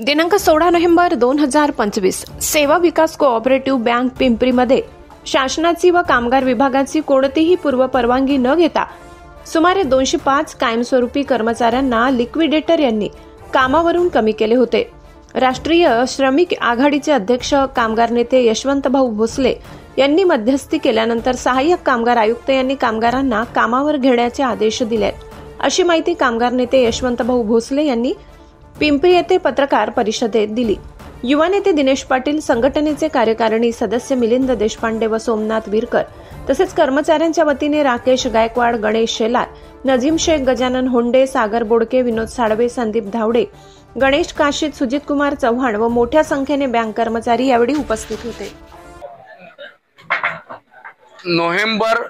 दिनांक 16 नोव्हेंबर 2025 सेवा विकास cooperative bank पिंपरीमध्ये शासनाची व कामगार विभागाची कोणतीही पूर्व परवानगी न घेता सुमारे 205 कायमस्वरूपी कर्मचाऱ्यांना लिक्विडेटर यांनी कामावरून कमी केले होते। राष्ट्रीय श्रमिक आघाडीचे अध्यक्ष कामगार नेते यशवंतभाऊ भोसले यांनी मध्यस्थी केल्यानंतर सहाय्यक कामगार आयुक्त यांनी कामगारांना कामावर घेण्याचे आदेश दिले, अशी माहिती कामगार नेते यशवंतभाऊ भोसले यांनी पिंपरी येथे पत्रकार परिषदेत दिली। युवा नेते दिनेश पाटील, संघटनेचे कार्यकारिणी सदस्य मिलिंद देशपांडे व सोमनाथ विरकर तसेच कर्मचाऱ्यांच्या वतीने राकेश गायकवाड, गणेश शेलार, नजीम शेख, गजानन होंडे, सागर बोडके, विनोद साळवे, संदीप धावडे, गणेश काशीद, सुजित कुमार चव्हाण व मोठ्या संख्येने बँक कर्मचारी यावेळी उपस्थित होते। नोव्हेंबर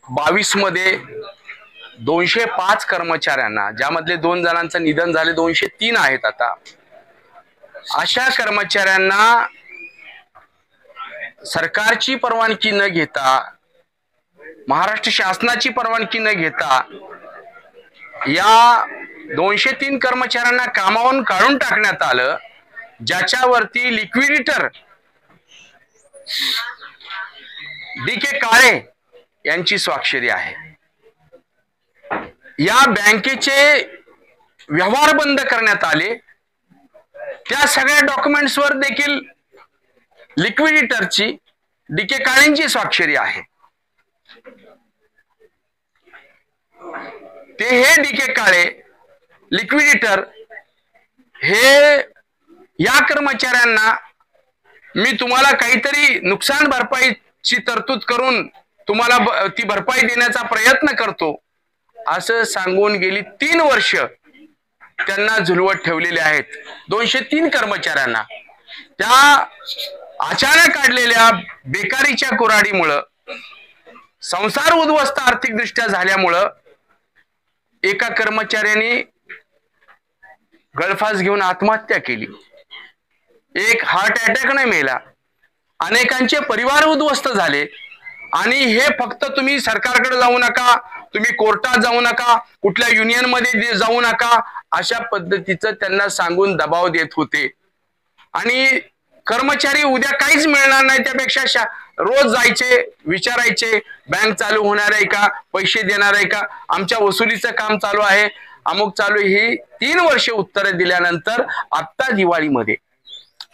22 मध्ये 205 कर्मचाऱ्यांना, ज्यामधले 2 जणांचं निधन झाले, 203 आहेत आता, अशा कर्मचाऱ्यांना सरकारची परवानगी न घेता, महाराष्ट्र शासनाची परवानगी न घेता या 203 कर्मचाऱ्यांना कामावरून काढून टाकण्यात आलं, ज्याच्यावरती लिक्विडेटर डी.के. काळे यांची स्वाक्षरी आहे। या बँकेचे व्यवहार बंद करण्यात आले, त्या सगळ्या डॉक्युमेंट्सवर देखील लिक्विडेटरची डी.के. काळेंची स्वाक्षरी आहे। हे डी.के. काळे लिक्विडेटर हे या कर्मचाऱ्यांना मी तुम्हाला काहीतरी नुकसान भरपाईची तरतूद करून तुम्हाला ती भरपाई देण्याचा प्रयत्न करतो असं सांगून गेली 3 वर्ष त्यांना झुलवत ठेवलेले आहेत। 203 कर्मचाऱ्यांना त्या अचानक काढलेल्या बेकारीच्या कुऱ्हाडीमुळे, संसार उद्ध्वस्त आर्थिकदृष्ट्या झाल्यामुळे एका कर्मचाऱ्याने गळफास घेऊन आत्महत्या केली, एक हार्ट अटॅकने मेला, अनेकांचे परिवार उद्ध्वस्त झाले। आणि हे फक्त तुम्ही सरकारकडे जाऊ नका, तुम्ही कोर्टात जाऊ नका, कुठल्या युनियन मध्ये जाऊ नका, अशा पद्धतीचं त्यांना सांगून दबाव देत होते। आणि कर्मचारी उद्या काहीच मिळणार नाही त्यापेक्षा रोज जायचे, विचारायचे बँक चालू होणार आहे का, पैसे देणार आहे का, आमच्या वसुलीचं काम चालू आहे, अमुक चालू, ही 3 वर्ष उत्तरे दिल्यानंतर आता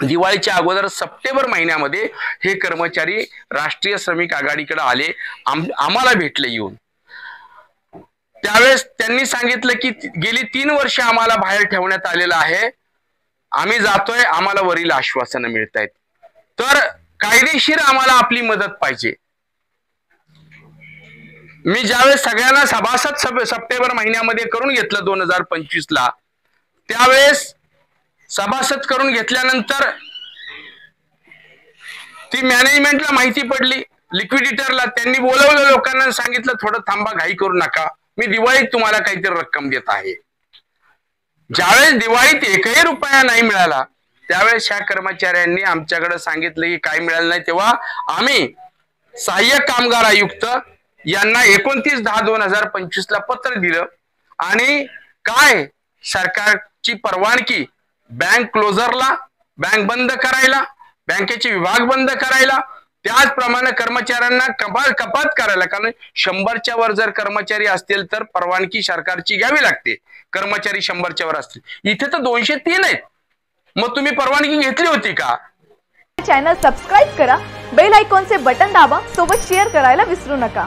दिवाळीच्या अगोदर सप्टेंबर महिन्यामध्ये हे कर्मचारी राष्ट्रीय श्रमिक आघाडीकडे आले, आम्हाला भेटले येऊन। त्यावेळेस त्यांनी सांगितलं की गेली 3 वर्ष आम्हाला बाहेर ठेवण्यात आलेलं आहे, आम्ही जातोय, आम्हाला वरील आश्वासनं मिळतायत, तर कायदेशीर आम्हाला आपली मदत पाहिजे। मी ज्यावेळेस सगळ्यांना सभासद सप्टेंबर महिन्यामध्ये करून घेतलं 2025 ला, त्यावेळेस सभासद करून घेतल्यानंतर ती मॅनेजमेंटला माहिती पडली, लिक्विडेटरला त्यांनी बोलवलं, लोकांना सांगितलं थोडं थांबा, घाई करू नका, मी दिवाळीत तुम्हाला काहीतरी रक्कम देत आहे। ज्यावेळेस दिवाळीत 1ही रुपया नाही मिळाला, त्यावेळेस ह्या कर्मचाऱ्यांनी आमच्याकडे सांगितलं की काय मिळालं नाही, तेव्हा आम्ही सहाय्यक कामगार आयुक्त यांना 29/10/2025 ला पत्र दिलं आणि काय सरकारची परवानगी बँक क्लोजरला, बँक बंद करायला, बँकेचे विभाग बंद करायला, त्याचप्रमाणे कर्मचाऱ्यांना कपात करायला, कारण 100च्या वर जर कर्मचारी असतील तर परवानगी सरकारची घ्यावी लागते, कर्मचारी 100च्या वर असतील, इथे तर 203 आहेत, मग तुम्ही परवानगी घेतली होती का? चॅनल सबस्क्राइब करा, बेल आयकॉनचे बटन दाबा, सोबत शेअर करायला विसरू नका।